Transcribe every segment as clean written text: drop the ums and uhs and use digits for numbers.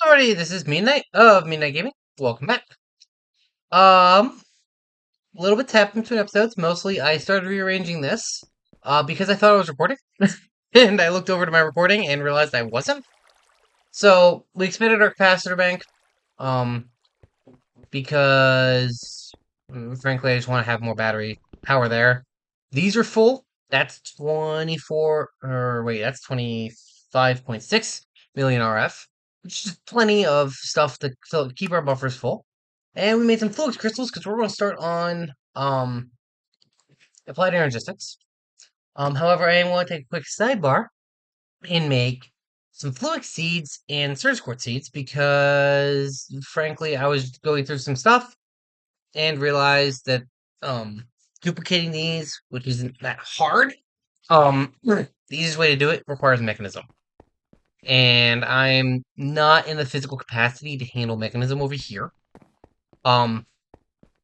Alrighty, this is Midnight of Midnight Gaming. Welcome back. Um, a little bit tapped between episodes. Mostly, I started rearranging this because I thought I was recording, and I looked over to my recording and realized I wasn't. So we expanded our capacitor bank, um, because frankly, I just want to have more battery power there. These are full. That's 24, or wait, that's 25.6 million RF, which is plenty of stuff to keep our buffers full. And we made some flux crystals because we're going to start on applied energistics. However, I am going to take a quick sidebar and make some fluid seeds and surge quartz seeds because, frankly, I was going through some stuff and realized that um duplicating these, which isn't that hard, the easiest way to do it requires mechanism. And I'm not in the physical capacity to handle mechanism over here. Um,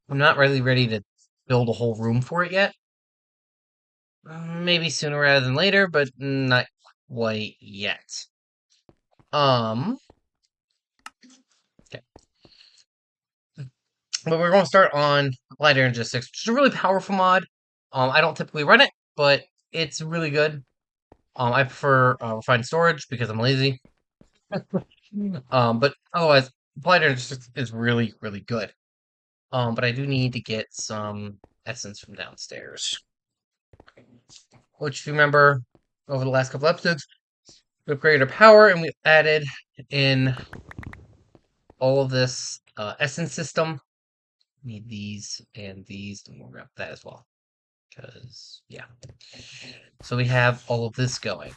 I'm not really ready to build a whole room for it yet. Maybe sooner rather than later, but not quite yet. Um, okay. But we're going to start on Light Energy 6, which is a really powerful mod. I don't typically run it, but it's really good. I prefer refined storage because I'm lazy. But otherwise, Blighter is really, really good. But I do need to get some essence from downstairs. Which, if you remember, over the last couple episodes, we upgraded our power and we added in all of this essence system. Need these and these, and we'll grab that as well. Because, yeah. So we have all of this going.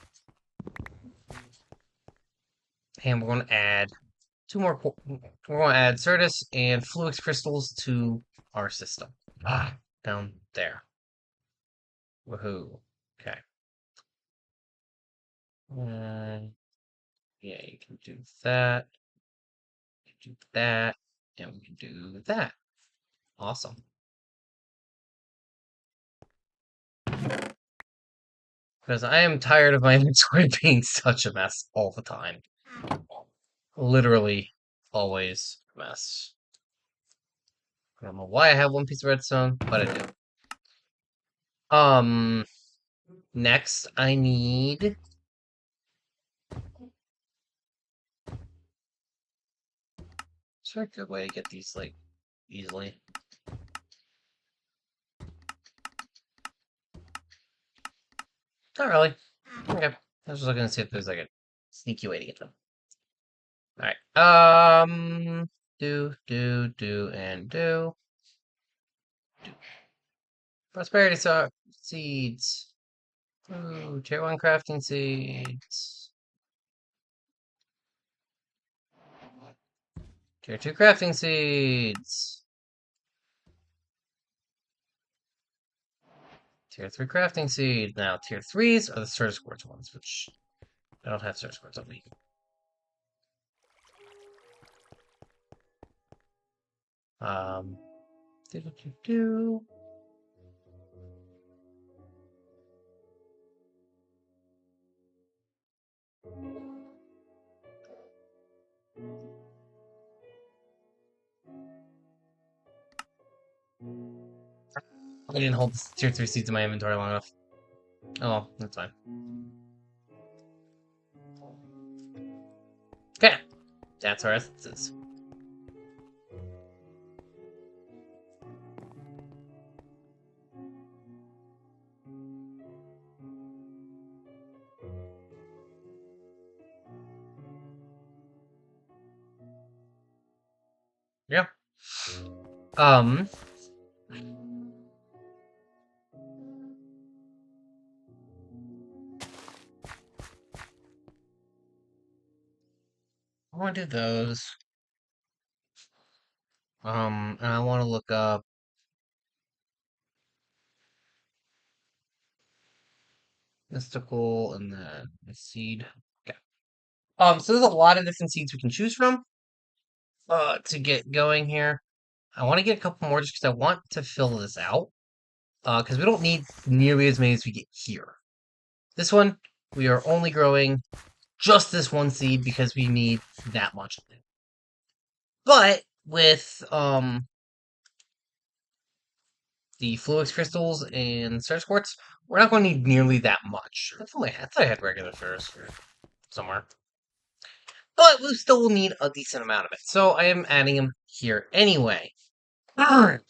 And we're going to add two more. We're going to add Certus and Fluix crystals to our system. Down there. Woohoo. Okay. Yeah, you can do that. You can do that. And we can do that. Awesome. Because I am tired of my inventory being such a mess all the time. Literally, always a mess. I don't know why I have one piece of redstone, but I do. Next, I need. Is there a good way to get these, like, easily? Not really. Okay. I was just looking to see if there's, like, a sneaky way to get them. Alright. Do, and do. Prosperity seeds. Ooh, tier 1 crafting seeds. Tier 2 crafting seeds. Tier 3 crafting seed. Now, tier 3s are the surge quartz ones, which I don't have surge quartz on me. Do. I didn't hold tier 3 seeds in my inventory long enough. Oh, that's fine. Okay. That's our essences. Yeah. Um. I want to do those. And I want to look up mystical and then seed. Okay. So there's a lot of different seeds we can choose from. To get going here, I want to get a couple more just because I want to fill this out. Because we don't need nearly as many as we get here. This one, we are only growing just this one seed because we need that much of it. But with the Fluix crystals and Surge Quartz, we're not going to need nearly that much. I thought I had regular Ferrous somewhere. But we still will need a decent amount of it. So I am adding them here anyway. But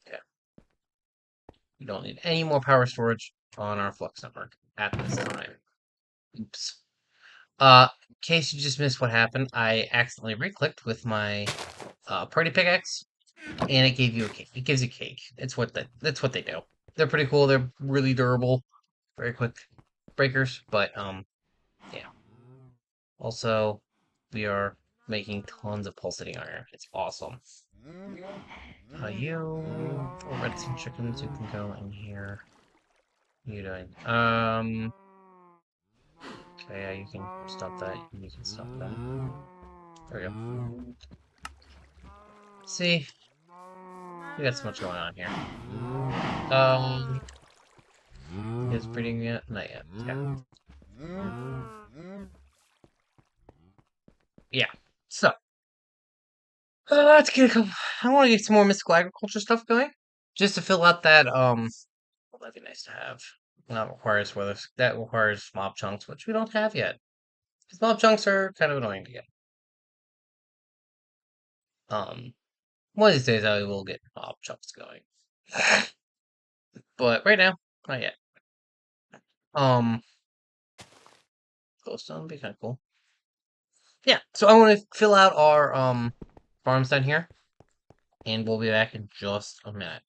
yeah, we don't need any more power storage on our Flux network at this time. Oops. In case you just missed what happened, I accidentally re-clicked with my party pickaxe, and it gave you a cake. It gives you cake. That's what they do. They're pretty cool. They're really durable, very quick breakers. But yeah. Also, we are making tons of pulsating iron. It's awesome. You redstone chickens, you can go in here. What are you doing? Okay, yeah, you can stop that. You can stop that. There we go. See, we got so much going on here. Is breeding yet? Not yet. Yeah. Yeah. So, let's get a couple. I want to get some more mystical agriculture stuff going, just to fill out that. Well, that'd be nice to have. That requires that requires mob chunks, which we don't have yet. Because mob chunks are kind of annoying to get. Um, one of these days I will get mob chunks going, but right now, not yet. Um, Glowstone would be kind of cool. Yeah. So I want to fill out our farms down here, and we'll be back in just a minute.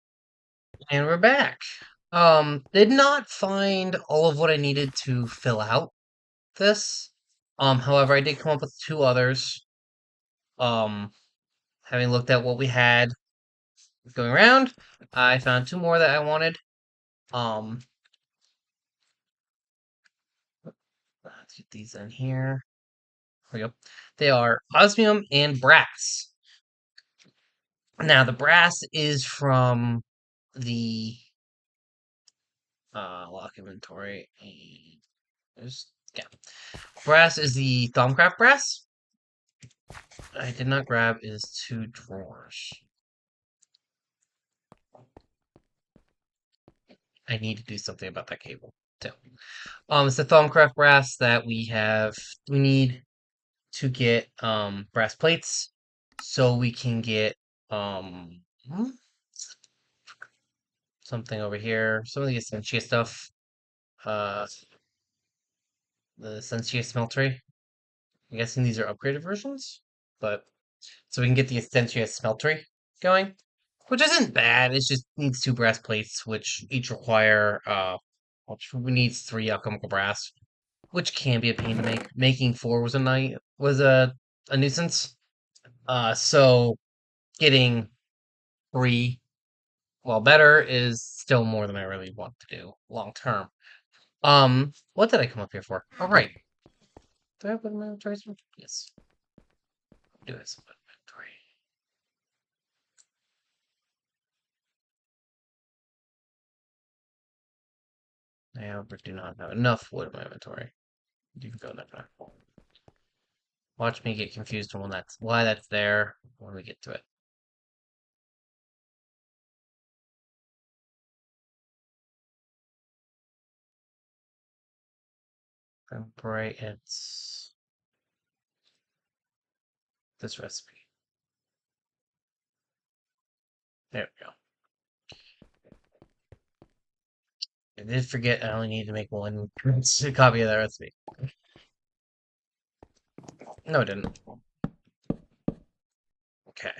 And we're back. Did not find all of what I needed to fill out this. However, I did come up with two others. Um, Having looked at what we had going around, I found two more that I wanted. Um, let's get these in here. There we go. They are osmium and brass. Now, the brass is from the lock inventory. And there's, yeah. Brass is the Thaumcraft brass. I did not grab is two drawers. I need to do something about that cable too. It's the Thaumcraft brass that we have. We need to get brass plates so we can get something over here. Some of the Essentia stuff. Uh, the Essentia smeltery. I'm guessing these are upgraded versions, but so we can get the Essentia smeltery going, which isn't bad. It just needs two brass plates, which each require which needs three alchemical brass, which can be a pain to make. Making four was a nuisance. So getting three, well, better is still more than I really want to do long term. What did I come up here for? All right. Do I have one inventory? Yes. Do have some inventory. I however do not have enough wood in my inventory. You can go that far. Watch me get confused on why that's there when we get to it. Right, it's this recipe. There we go. I did forget I only need to make one copy of that recipe. No, I didn't. Okay.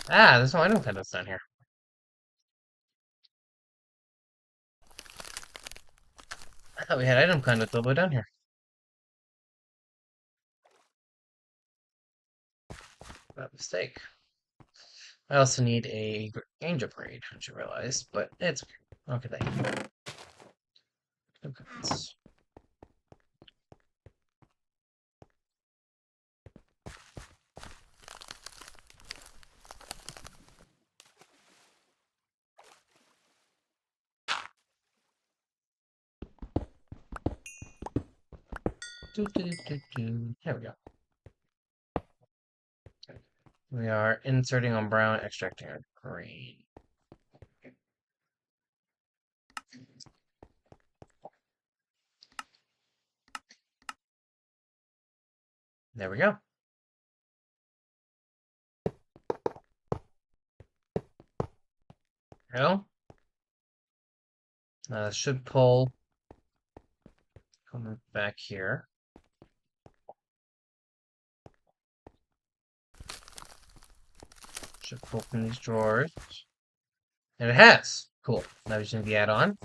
Ah, there's no item pendants down here. I thought we had item pendants all the way down here. That mistake. I also need a range upgrade, which I realized, but it's okay. Okay, thank you. Okay. There we go. We are inserting on brown, extracting our green. There we go. Well, should pull. Come back here. Should pull from these drawers. And it has. Cool. Now we just need the add-on,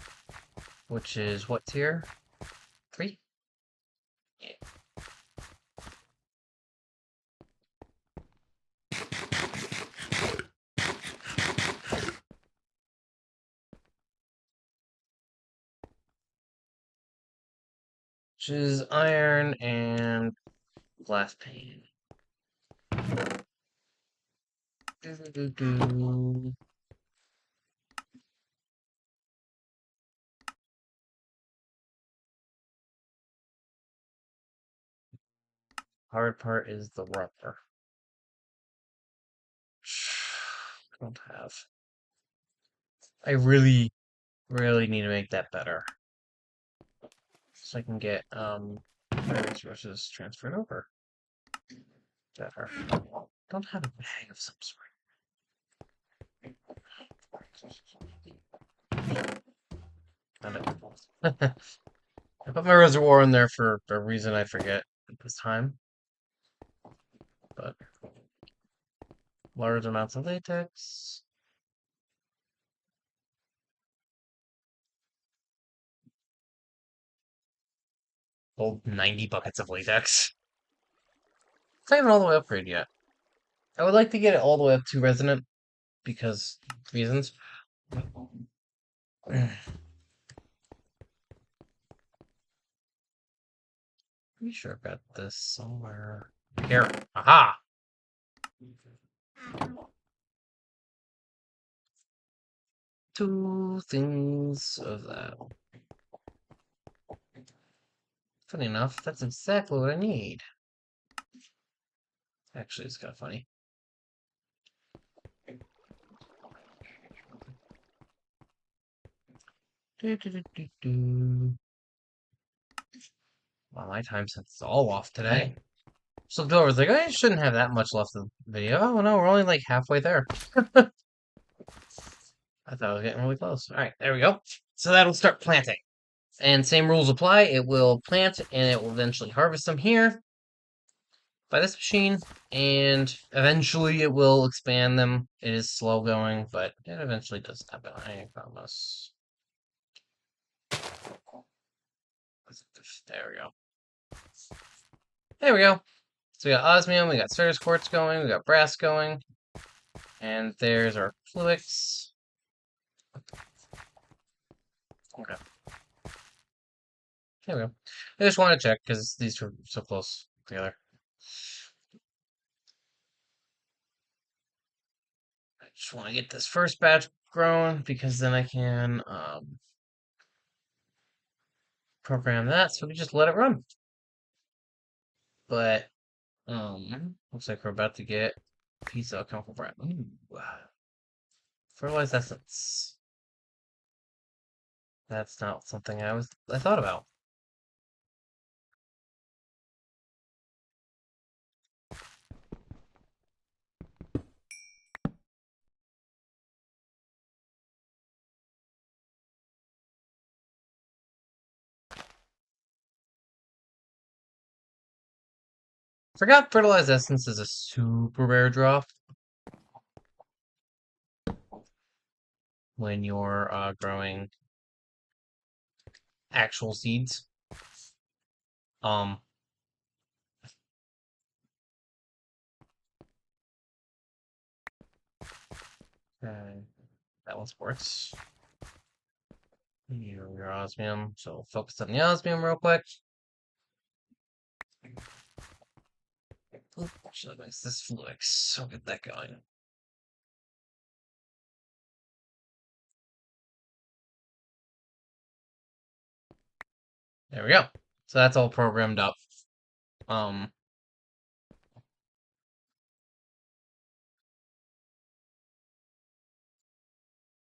which is what tier? 3? Yeah. Which is iron and glass pane. Hard part is the rubber. I don't have. I really, really need to make that better. So I can get resources transferred over. Better. Don't have a bag of some sort. Found it. I put my reservoir in there for a reason I forget at this time. But large amounts of latex. Hold 90 buckets of latex. It's not even all the way upgrade yet. I would like to get it all the way up to resonant because reasons. Pretty sure I've got this somewhere. Here. Aha! Two things of that. Funny enough, that's exactly what I need. Actually, it's kind of funny. Well, my time sense is all off today. So I was like, I shouldn't have that much left of the video. Oh no, we're only like halfway there. I thought I was getting really close. All right, there we go. So that'll start planting. And same rules apply. It will plant and it will eventually harvest them here by this machine. And eventually it will expand them. It is slow going, but it eventually does happen. I promise. There we go. There we go. So we got osmium, we got Ceres quartz going, we got brass going. And there's our fluix. Okay. There we go. I just want to check because these were so close together. I just want to get this first batch grown because then I can program that so we just let it run. But looks like we're about to get a piece of chemical brand. Ooh. Fertilized essence. That's not something I thought about. Forgot fertilized essence is a super rare drop when you're growing actual seeds. Um, Okay, that one works. Your osmium, so we'll focus on the osmium real quick. Oop, should I miss this flux? I'll get that going. There we go. So that's all programmed up. Um,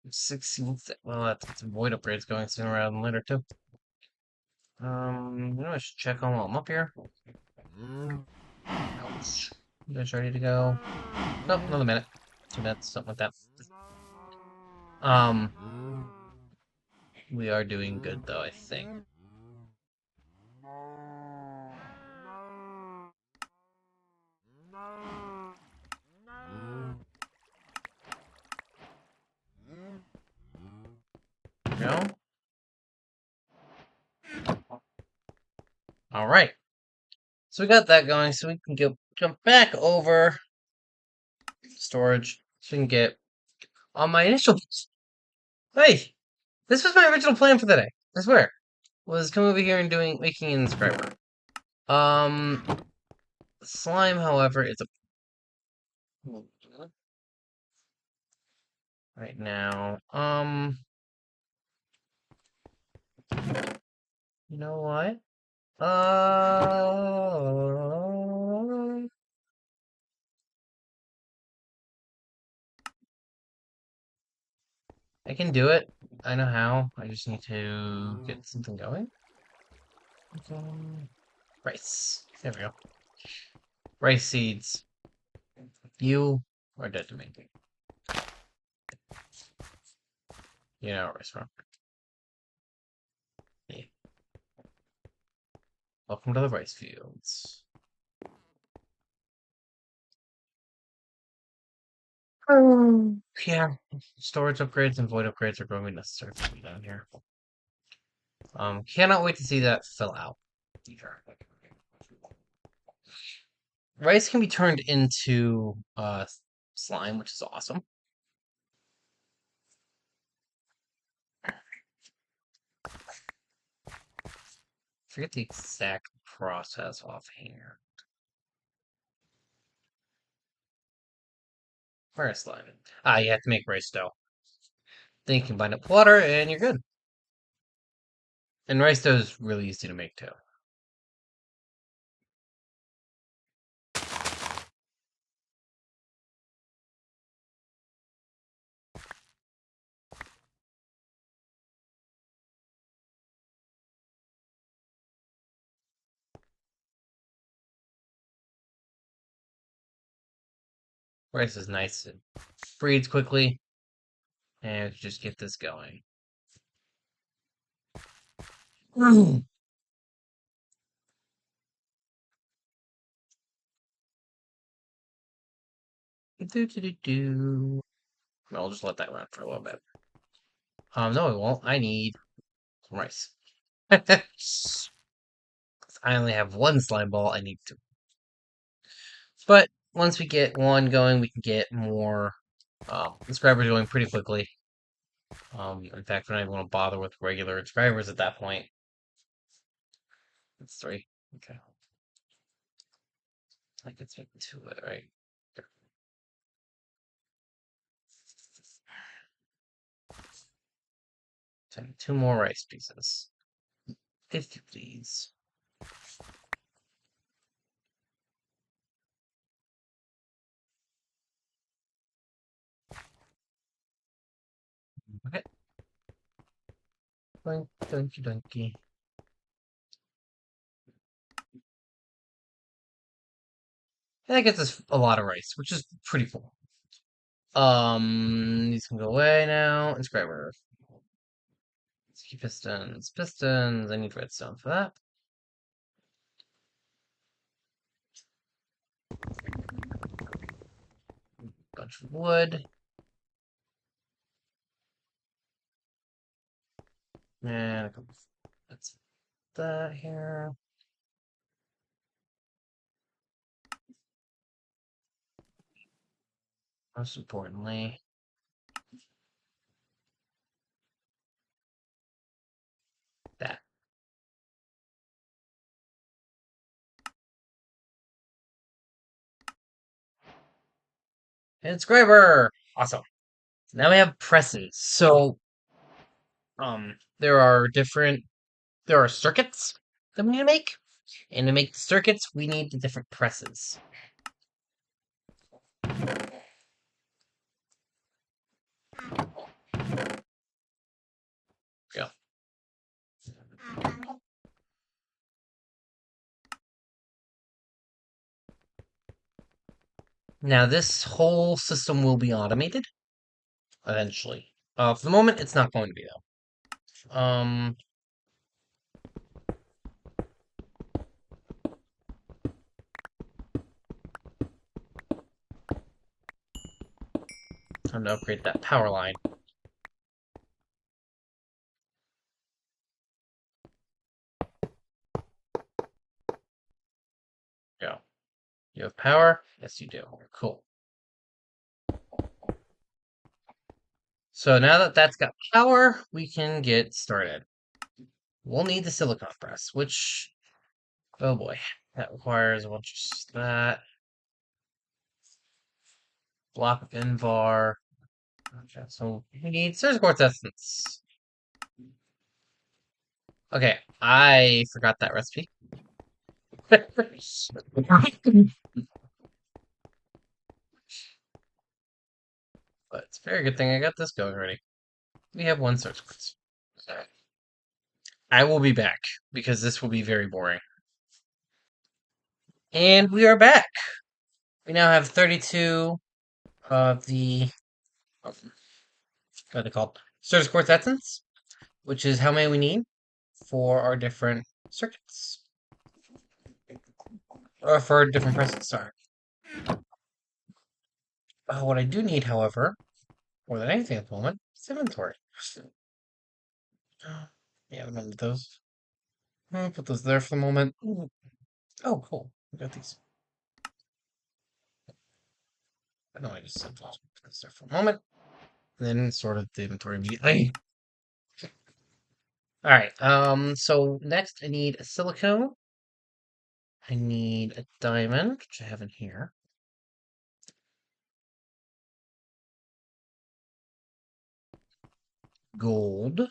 16th. Well, that's void upgrades going sooner rather than later too. You know, I should check on while I'm up here. Ouch. You guys ready to go? Nope, another minute. 2 minutes, something like that. Um, we are doing good though, I think. Go. All right. So we got that going, so we can jump back over storage. So we can get on my initial. Hey, this was my original plan for the day. I swear, was come over here and making an inscriber. Um, slime, however, is a right now. You know what? I can do it. I know how. I just need to get something going. Rice. There we go. Rice seeds. You are dead to me. You know rice farm. Yeah. Welcome to the rice fields. Yeah. Storage upgrades and void upgrades are going to be necessary for me down here. Cannot wait to see that fill out. Rice can be turned into slime, which is awesome. Forget the exact process offhand. Where is slime? Ah, you have to make rice dough. Then you combine it with water, and you're good. And rice dough is really easy to make too. Rice is nice. It breeds quickly, and just get this going. Do do do do. I'll just let that run for a little bit. No, it won't. I need some rice. I only have one slime ball. I need two. But once we get one going, we can get more inscribers going pretty quickly. In fact, we don't even want to bother with regular inscribers at that point. It's three. Okay. I could take two of it, right? Take two more rice pieces. 50, please. Okay. Doink, doinky, doinky. And that gets us a lot of rice, which is pretty cool. These can go away now. Inscriber. Key pistons. Pistons. I need redstone for that. Bunch of wood. And that's that here. Most importantly, Inscriber! Awesome. Now we have presses. So, there are circuits that we need to make. And to make the circuits, we need the different presses. Yeah. Now, this whole system will be automated eventually. For the moment, it's not going to be though. Time to upgrade that power line. Go. You have power? Yes, you do. Cool. So now that that's got power, we can get started. We'll need the silicon press, which, oh boy, that requires a bunch of that. Block of Invar. Okay, so we need surge quartz essence. Okay, I forgot that recipe. But it's a very good thing I got this going already. We have one surge quartz. I will be back because this will be very boring. And we are back. We now have 32 of the what are they called? Surge quartz essence, which is how many we need for our different circuits. Or for our different presses, sorry. What I do need, however, more than anything at the moment, is inventory. Yeah, I'm gonna those. I'll put those there for the moment. Ooh. Oh, cool. We got these. I know I just said those. Put those there for a moment. Then sorted the inventory immediately. Alright, so next I need a silicone. I need a diamond, which I have in here. Gold.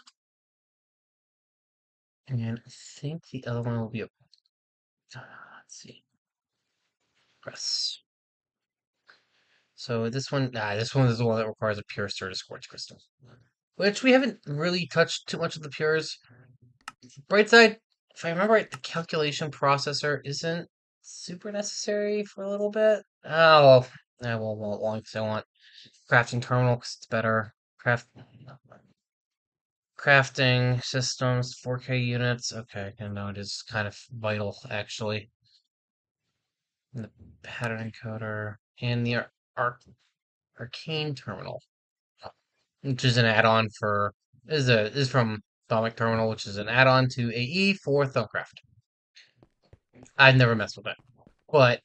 And I think the other one will be a let's see. Press. So this one is the one that requires a pure Certus quartz crystal. Which we haven't really touched too much of the pures. Bright side, if I remember right, the calculation processor isn't super necessary for a little bit. Oh, I won't long because I want crafting terminal because it's better. Crafting systems, 4K units. Okay, and now it is kind of vital actually. And the pattern encoder and the arcane terminal, which is an add-on for is from Atomic Terminal, which is an add-on to AE for Thumbcraft. I've never messed with it, but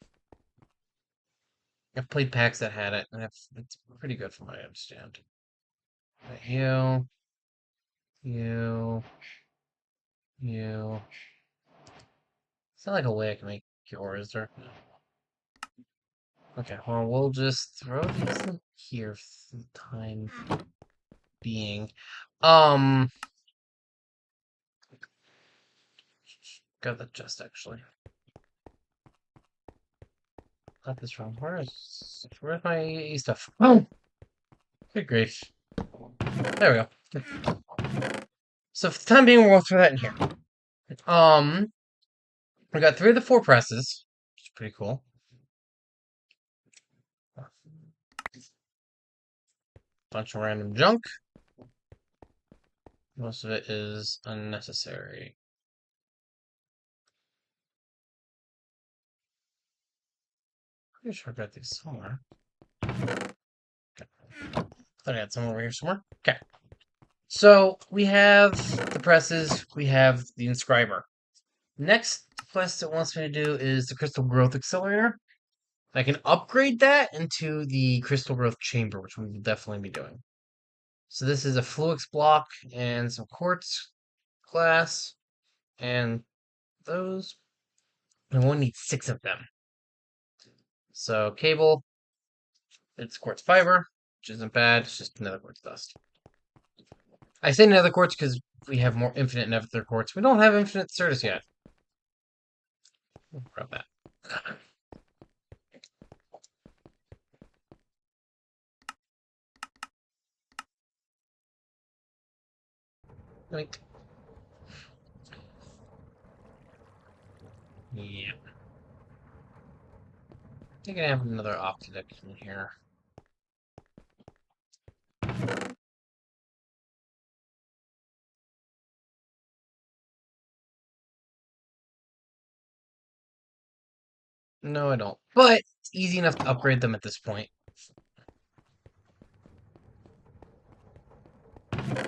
I've played packs that had it, and it's pretty good from what I understand. But you, you. It's not like a way I can make cure, is there? Okay, well, we'll just throw these in here for the time being. Um, got the chest actually. Got this wrong. Where's my AE stuff? Oh, good grief. There we go. So for the time being, we'll throw that in here. We got 3 of the 4 presses, which is pretty cool. Bunch of random junk. Most of it is unnecessary. Pretty sure I got these somewhere. Okay. Thought I had some over here somewhere. Okay. So we have the presses, we have the inscriber. Next quest it wants me to do is the crystal growth accelerator. I can upgrade that into the crystal growth chamber, which we will definitely be doing. So this is a fluix block and some quartz glass and those. And we'll need 6 of them. So cable, It's quartz fiber, which isn't bad. It's just nether quartz dust. I say nether quartz because we have more infinite nether quartz. We don't have infinite certus yet. We'll grab that. Like, yeah. I think I have another optic in here. No, I don't. But it's easy enough to upgrade them at this point.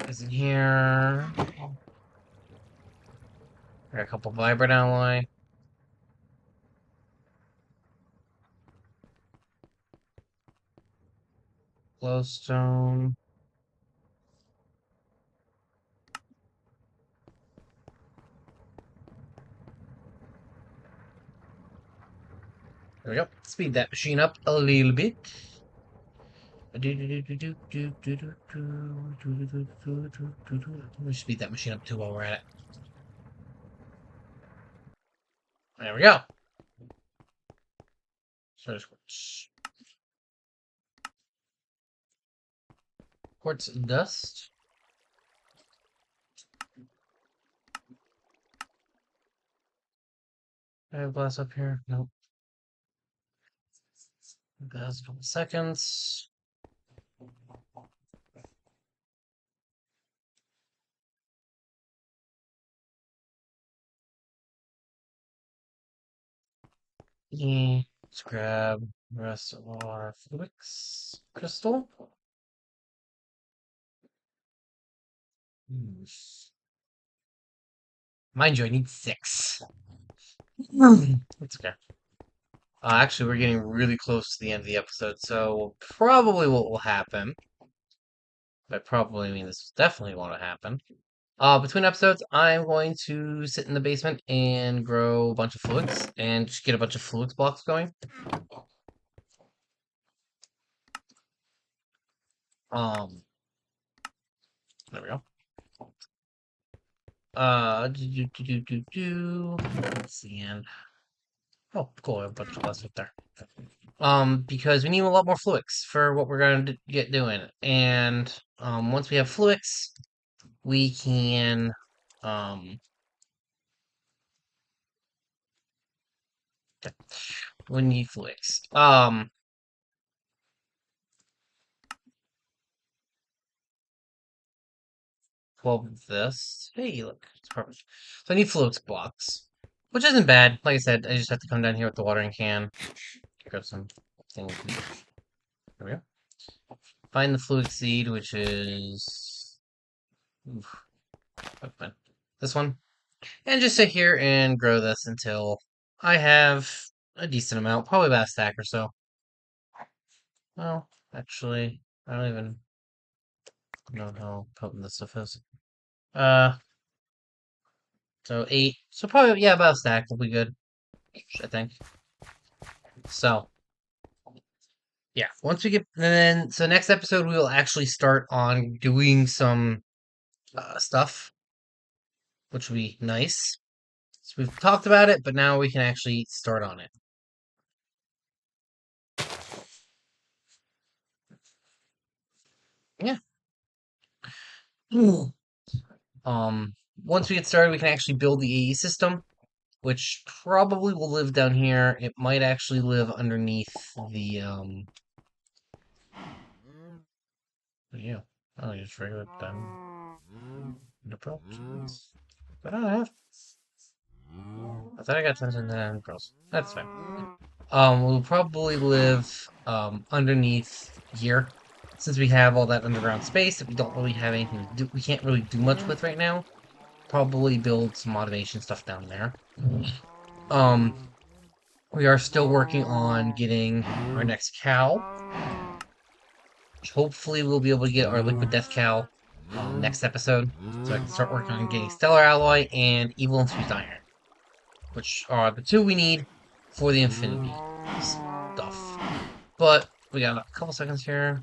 Is in here. Got a couple vibrant alloy. Glowstone. There we go. Speed that machine up a little bit. Let me speed that machine up too while we're at it. There we go. Source quartz. Quartz dust. I have glass up here. Nope. That's a couple seconds. Let's grab the rest of our Flux crystal. Mind you, I need 6. That's okay. Actually, we're getting really close to the end of the episode, so probably what will happen, by probably I mean this definitely won't happen. Between episodes, I'm going to sit in the basement and grow a bunch of fluids and just get a bunch of fluids blocks going. Um, there we go. Let's see, and oh, cool, I have a bunch of glass up there. Because we need a lot more fluids for what we're gonna get doing, and once we have fluids, we can we need fluids. Well, this. Hey, look, it's perfect. So I need floats blocks, which isn't bad. Like I said, I just have to come down here with the watering can, grab some things. There we go. Find the fluid seed, which is oof, this one, and just sit here and grow this until I have a decent amount, probably about a stack or so. Well, actually, I don't even know how potent this stuff is. Uh, so 8. So probably, yeah, about a stack will be good, I think. So, yeah, once we get, and then, so next episode we will actually start on doing some stuff, which will be nice. So we've talked about it, but now we can actually start on it. Yeah. Hmm. Once we get started, we can actually build the AE system, which probably will live down here. It might actually live underneath the yeah. Oh, just regular diamond. The pearls. But I don't have. I thought I got 10 pearls. That's fine. We'll probably live underneath here, since we have all that underground space that we don't really have anything to do. We can't really do much with right now. Probably build some automation stuff down there. Um, we are still working on getting our next cow. Hopefully, we'll be able to get our liquid death cow next episode, so I can start working on getting stellar alloy and evil infused iron, which are the 2 we need for the infinity stuff. But we got a couple seconds here.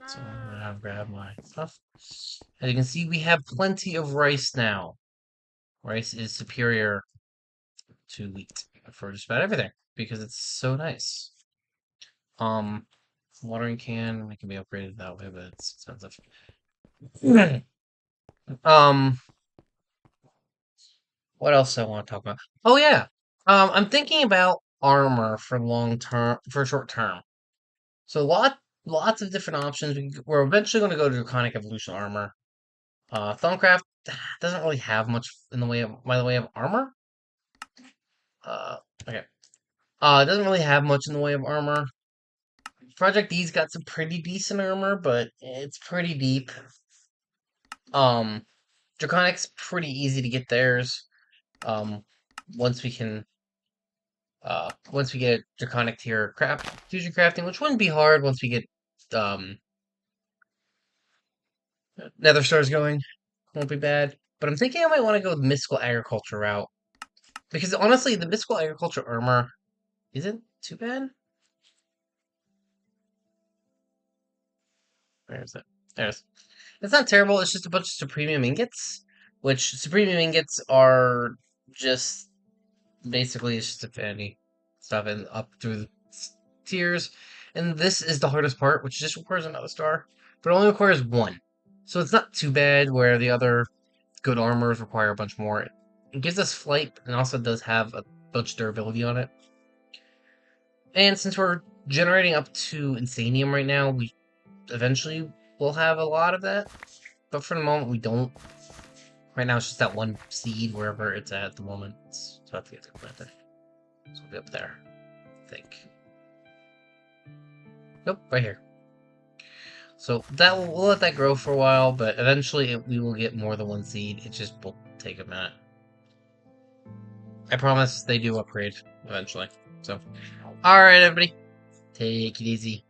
So I'm gonna grab my stuff. As you can see, we have plenty of rice now. Rice is superior to wheat for just about everything because it's so nice. Um, Watering can, it can be upgraded that way, but it's expensive. um, what else I want to talk about? Oh yeah. I'm thinking about armor for long term, for short term. So lots of different options. We're eventually going to go to Draconic Evolution armor. Thaumcraft doesn't really have much in the way of by the way of armor. Uh, okay. It doesn't really have much in the way of armor. Project D's got some pretty decent armor, but it's pretty deep. Um, Draconic's pretty easy to get theirs. Um, once we can, once we get Draconic tier fusion crafting, which wouldn't be hard once we get um Nether stars going, won't be bad. But I'm thinking I might want to go the mystical agriculture route because honestly, the mystical agriculture armor isn't too bad. Where is it? There's. It's not terrible. It's just a bunch of supremium ingots, which supremium ingots are just basically it's just affinity stuff and up through the tiers. And this is the hardest part, which just requires another star, but it only requires one. So it's not too bad where the other good armors require a bunch more. It gives us flight and also does have a bunch of durability on it. And since we're generating up to Insanium right now, we eventually will have a lot of that. But for the moment, we don't. Right now, it's just that one seed wherever it's at the moment. It's about to get planted. So it'll be up there, I think. Nope, right here. So that we'll let that grow for a while, but eventually we will get more than one seed. It just will take a minute. I promise they do upgrade eventually. So, all right, everybody, take it easy.